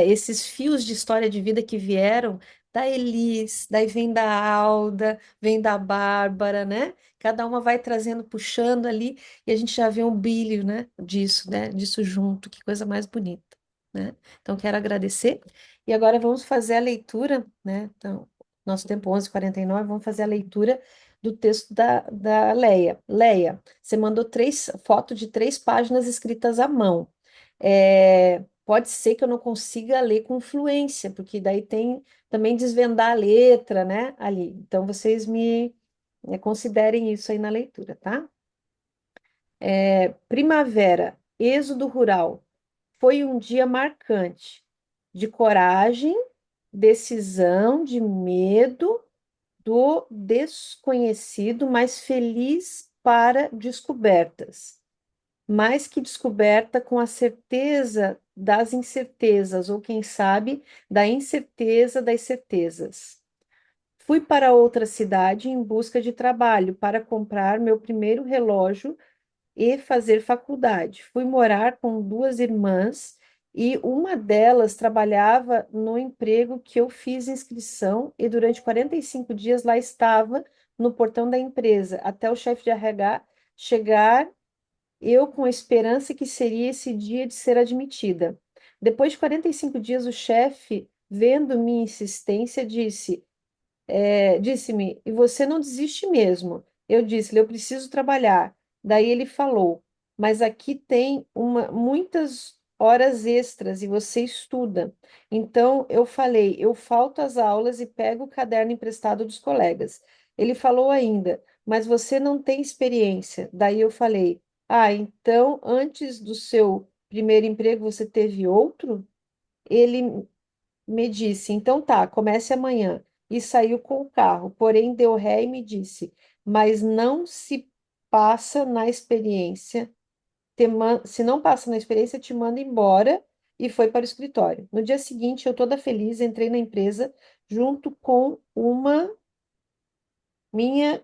esses fios de história de vida que vieram da Elis, daí vem da Alda, vem da Bárbara, né? Cada uma vai trazendo, puxando ali, e a gente já vê um brilho, né? Disso junto, que coisa mais bonita, né? Então, quero agradecer. E agora vamos fazer a leitura, né? Então, nosso tempo 11:49, vamos fazer a leitura do texto da Leia. Leia, você mandou fotos de 3 páginas escritas à mão. Pode ser que eu não consiga ler com fluência, porque daí tem também desvendar a letra, né, ali. Então, vocês considerem isso aí na leitura, tá? Primavera, êxodo rural. Foi um dia marcante, de coragem, decisão, de medo do desconhecido, mas feliz para descobertas. Mais que descoberta com a certeza das incertezas, ou quem sabe, da incerteza das certezas. Fui para outra cidade em busca de trabalho para comprar meu primeiro relógio e fazer faculdade. Fui morar com duas irmãs e uma delas trabalhava no emprego que eu fiz inscrição e durante 45 dias lá estava no portão da empresa, até o chefe de RH chegar, eu com a esperança que seria esse dia de ser admitida. Depois de 45 dias, o chefe, vendo minha insistência, disse-me, e você não desiste mesmo? Eu disse-lhe, eu preciso trabalhar. Daí ele falou, mas aqui tem muitas horas extras e você estuda. Então eu falei, eu falto às aulas e pego o caderno emprestado dos colegas. Ele falou ainda, mas você não tem experiência. Daí eu falei, ah, então antes do seu primeiro emprego você teve outro? Ele me disse, então tá, comece amanhã. E saiu com o carro, porém deu ré e me disse, mas não se passa na experiência, se não passa na experiência, te manda embora e foi para o escritório. No dia seguinte, eu toda feliz, entrei na empresa junto com uma minha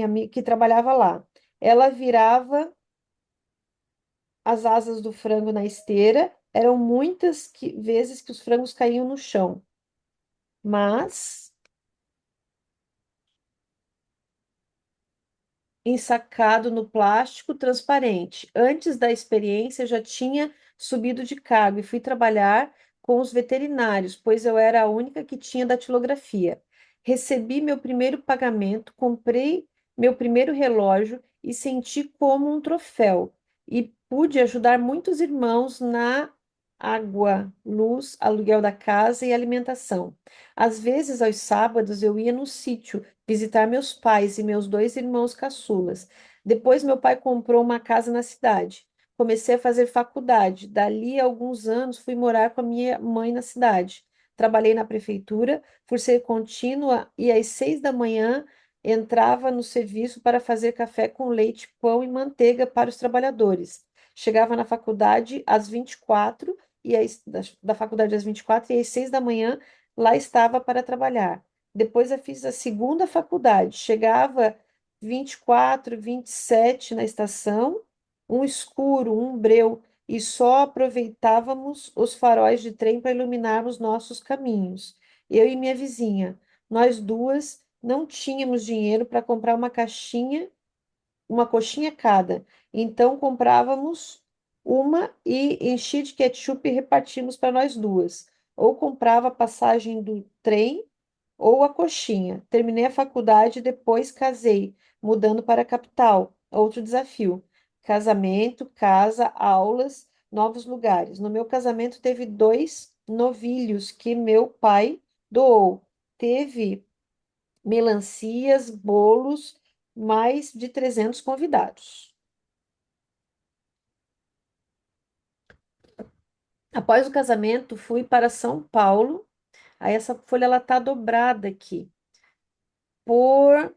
amiga que trabalhava lá. Ela virava as asas do frango na esteira, eram muitas vezes que os frangos caíam no chão, mas ensacado no plástico transparente. Antes da experiência, eu já tinha subido de cargo e fui trabalhar com os veterinários, pois eu era a única que tinha datilografia. Recebi meu primeiro pagamento, comprei meu primeiro relógio e senti como um troféu. E pude ajudar muitos irmãos na água, luz, aluguel da casa e alimentação. Às vezes, aos sábados, eu ia no sítio visitar meus pais e meus dois irmãos caçulas. Depois, meu pai comprou uma casa na cidade. Comecei a fazer faculdade. Dali a alguns anos, fui morar com a minha mãe na cidade. Trabalhei na prefeitura, por ser contínua, e às 6 da manhã entrava no serviço para fazer café com leite, pão e manteiga para os trabalhadores. Chegava na faculdade às 24 da faculdade às 24 e às 6 da manhã lá estava para trabalhar. Depois eu fiz a segunda faculdade. Chegava 24, 27 na estação, um escuro, um breu, e só aproveitávamos os faróis de trem para iluminarmos nossos caminhos. Eu e minha vizinha, nós duas não tínhamos dinheiro para comprar uma coxinha cada. Então comprávamos uma e enchia de ketchup e repartimos para nós duas. Ou comprava a passagem do trem ou a coxinha. Terminei a faculdade e depois casei, mudando para a capital. Outro desafio. Casamento, casa, aulas, novos lugares. No meu casamento teve dois novilhos que meu pai doou. Teve melancias, bolos, mais de 300 convidados. Após o casamento, fui para São Paulo. Aí essa folha ela tá dobrada aqui. Por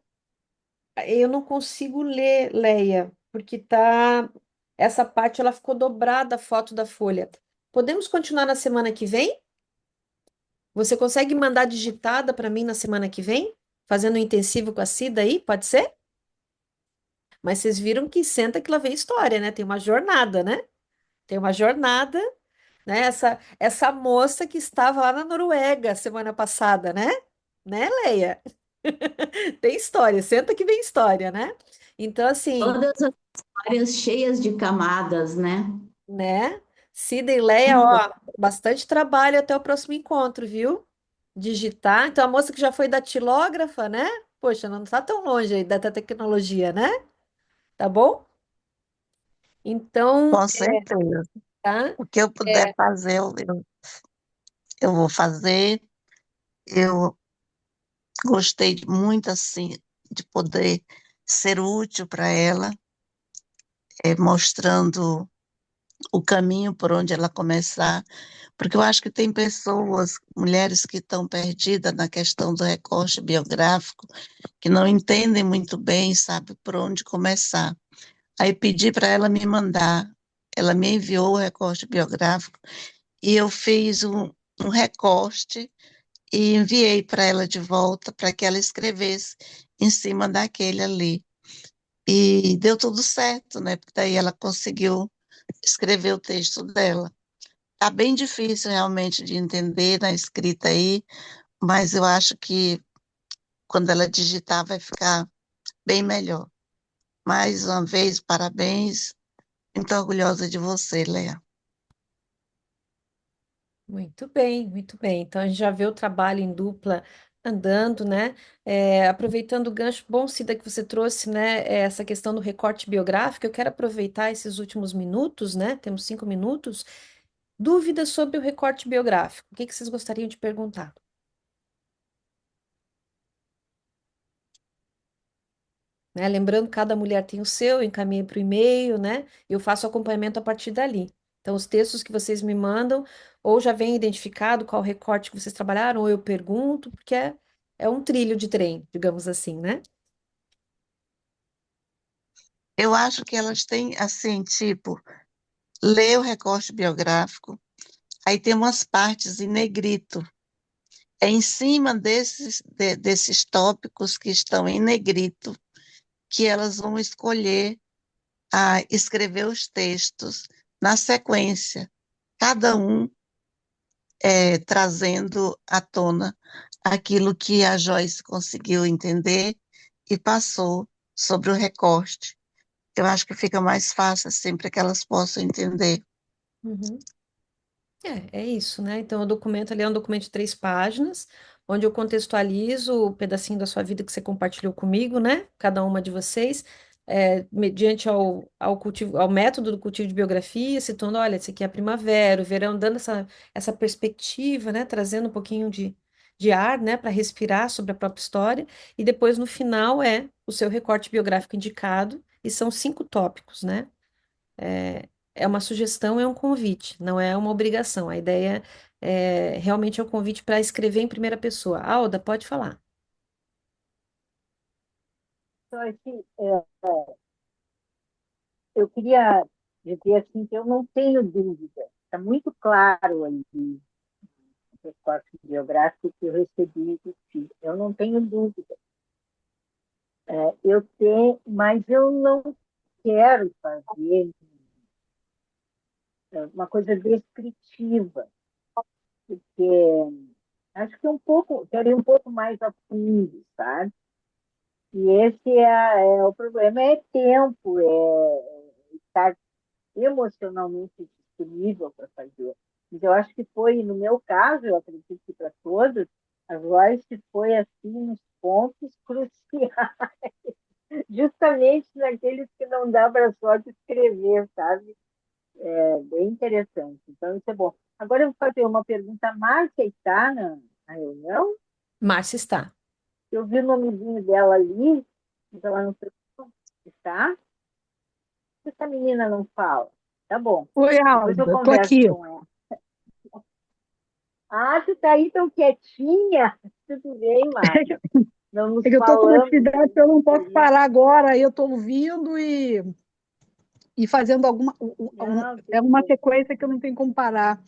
Eu não consigo ler, Leia, porque tá essa parte ela ficou dobrada a foto da folha. Podemos continuar na semana que vem? Você consegue mandar digitada para mim na semana que vem? Fazendo um intensivo com a Cida aí, pode ser? Mas vocês viram que senta que lá vem história, né? Tem uma jornada, né? Tem uma jornada, né? Essa moça que estava lá na Noruega semana passada, né? Né, Leia? Tem história, senta que vem história, né? Então, assim, Todas as histórias cheias de camadas, né? né? Cida e Leia, ó, bastante trabalho até o próximo encontro, viu? Digitar. Então, a moça que já foi datilógrafa, né? Poxa, não está tão longe aí da tecnologia, né? Tá bom? Então, Com certeza. tá? O que eu puder É, fazer, eu vou fazer. Eu gostei muito, assim, de poder ser útil para ela, mostrando o caminho por onde ela começar, porque eu acho que tem pessoas, mulheres que estão perdidas na questão do recorte biográfico, que não entendem muito bem, sabe, por onde começar. Aí pedi para ela me mandar, ela me enviou o recorte biográfico e eu fiz um recorte e enviei para ela de volta para que ela escrevesse em cima daquele ali. e deu tudo certo, né? Porque daí ela conseguiu escrever o texto dela. Tá bem difícil realmente de entender na escrita aí, mas eu acho que quando ela digitar vai ficar bem melhor. Mais uma vez, parabéns. Muito orgulhosa de você, Léa. Muito bem, muito bem. Então a gente já vê o trabalho em dupla andando, né? Aproveitando o gancho, bom, Cida, que você trouxe, né? Essa questão do recorte biográfico, eu quero aproveitar esses últimos minutos, né? Temos 5 minutos. Dúvidas sobre o recorte biográfico. O que que vocês gostariam de perguntar? Né? Lembrando, cada mulher tem o seu, eu encaminho para o e-mail, né? Eu faço acompanhamento a partir dali. Então, os textos que vocês me mandam, ou já vem identificado qual recorte que vocês trabalharam, ou eu pergunto, porque é um trilho de trem, digamos assim, né? Eu acho que elas têm, assim, tipo, lê o recorte biográfico, aí tem umas partes em negrito. É em cima desses tópicos que estão em negrito que elas vão escolher escrever os textos na sequência, cada um trazendo à tona aquilo que a Joyce conseguiu entender e passou sobre o recorte. Eu acho que fica mais fácil assim para que elas possam entender. Uhum. É isso, né? Então, o documento ali é um documento de 3 páginas, onde eu contextualizo o pedacinho da sua vida que você compartilhou comigo, né? Cada uma de vocês, mediante ao método do cultivo de biografia, citando, olha, esse aqui é a primavera, o verão, dando essa perspectiva, né? Trazendo um pouquinho de ar, né? Para respirar sobre a própria história. E depois, no final, é o seu recorte biográfico indicado, e são 5 tópicos, né? É uma sugestão, é um convite, não é uma obrigação. A ideia realmente é um convite para escrever em primeira pessoa. Alda, pode falar. Então, assim, eu queria dizer assim que eu não tenho dúvida. Está muito claro aí no recorte biográfico que eu recebi do filho. Eu não tenho dúvida. Eu tenho, mas eu não quero fazer uma coisa descritiva, porque acho que quero ir um pouco mais a fundo, sabe? E esse o problema, é tempo, estar emocionalmente disponível para fazer. Mas eu acho que foi, no meu caso, eu acredito que para todos, a Joyce foi assim nos pontos cruciais, justamente naqueles que não dá para só descrever, sabe? É bem interessante. Então, isso é bom. Agora eu vou fazer uma pergunta. A Márcia está na reunião? Márcia está. Eu vi o nomezinho dela ali, mas ela não está. Essa menina não fala. Tá bom. Oi, Depois eu Alda, tô converso aqui. com ela. Ah, você está aí tão quietinha? Tudo bem, Márcia? Não nos É que eu tô com uma falamos atividade que eu não posso ali. parar agora, eu estou ouvindo e fazendo Não, é tudo uma bem. sequência que eu não tenho como parar.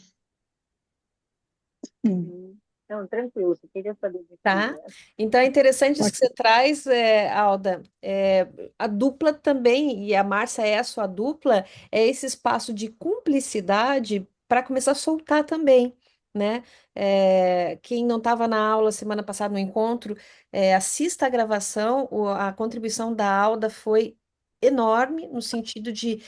Não, tranquilo. Você queria saber de quê Tá? mesmo? Então é interessante Tô isso que aqui. você traz, Alda. A dupla também, e a Márcia é a sua dupla, é esse espaço de cumplicidade para começar a soltar também, né? Quem não estava na aula semana passada no encontro, assista a gravação, a contribuição da Alda foi enorme no sentido de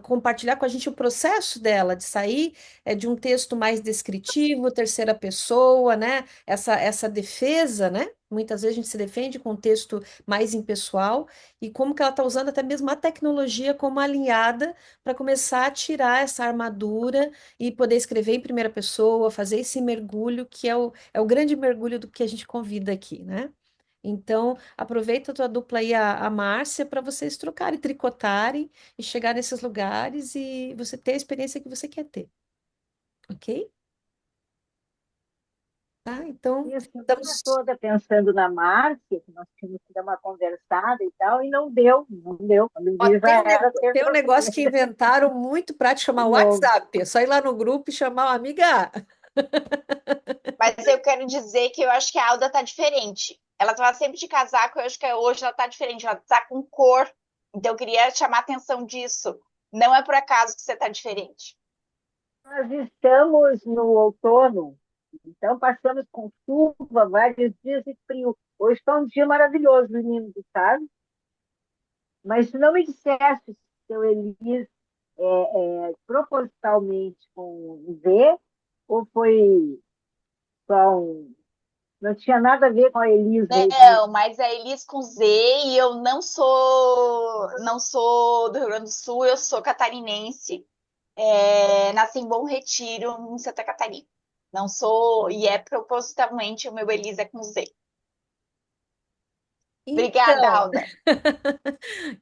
compartilhar com a gente o processo dela de sair de um texto mais descritivo, terceira pessoa, né? Essa defesa, né? Muitas vezes a gente se defende com um texto mais impessoal e como que ela está usando até mesmo a tecnologia como aliada para começar a tirar essa armadura e poder escrever em primeira pessoa, fazer esse mergulho que é o grande mergulho do que a gente convida aqui, né? Então, aproveita a tua dupla aí, a Márcia, para vocês trocarem, tricotarem e chegar nesses lugares e você ter a experiência que você quer ter, ok? Tá? Então, E a semana estamos. toda pensando na Márcia, que nós tínhamos que dar uma conversada e tal, e não deu, não deu. Quando Ó, vi, já era tem um negócio que terça-feira inventaram muito prático, de chamar novo. WhatsApp. É só ir lá no grupo e chamar uma amiga. Mas eu quero dizer que eu acho que a Alda tá diferente. Ela tava sempre de casaco, eu acho que hoje ela tá diferente. Ela tá com cor, Então, eu queria chamar a atenção disso. Não é por acaso que você está diferente. Nós estamos no outono, então passamos com chuva, vários dias de frio. Hoje está um dia maravilhoso, lindo, sabe? Mas se não me dissesse, seu Elis, propositalmente com V, ou foi só um. Não tinha nada a ver com a Elis Regina. Não, mas é Elis com Z e eu não sou do Rio Grande do Sul, eu sou catarinense. Nasci em Bom Retiro, em Santa Catarina. Não sou, e é propositalmente o meu Elis é com Z. Obrigada, Então, Alda.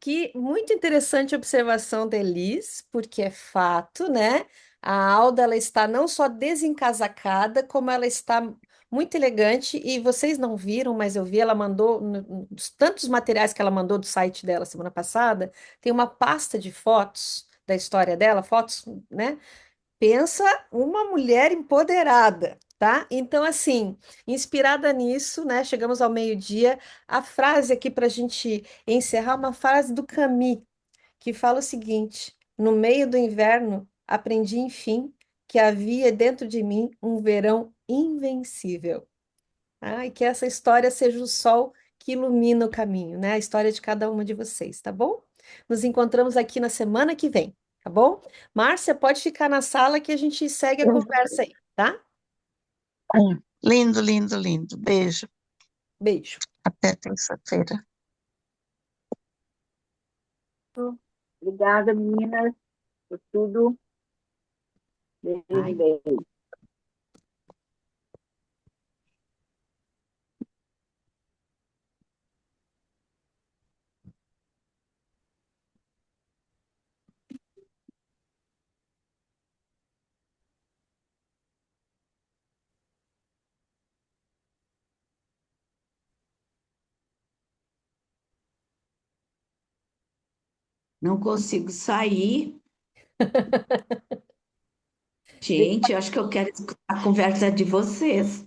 que muito interessante a observação da Elis, porque é fato, né? A Alda ela está não só desencasacada, como ela está muito elegante. E vocês não viram, mas eu vi, ela mandou, nos tantos materiais que ela mandou do site dela semana passada, tem uma pasta de fotos da história dela, fotos, né? Pensa uma mulher empoderada, tá? Então, assim, inspirada nisso, né? Chegamos ao meio-dia. A frase aqui para a gente encerrar, uma frase do Camus, que fala o seguinte: no meio do inverno, aprendi, enfim, que havia dentro de mim um verão invencível. Ah, e que essa história seja o sol que ilumina o caminho, né? A história de cada uma de vocês, tá bom? Nos encontramos aqui na semana que vem, tá bom? Márcia, pode ficar na sala que a gente segue a conversa aí, tá? Lindo, lindo, lindo. Beijo. Beijo. Até terça-feira. Obrigada, meninas, por tudo. Beijo, Ai, beijo. não consigo sair. Gente, eu acho que eu quero escutar a conversa de vocês.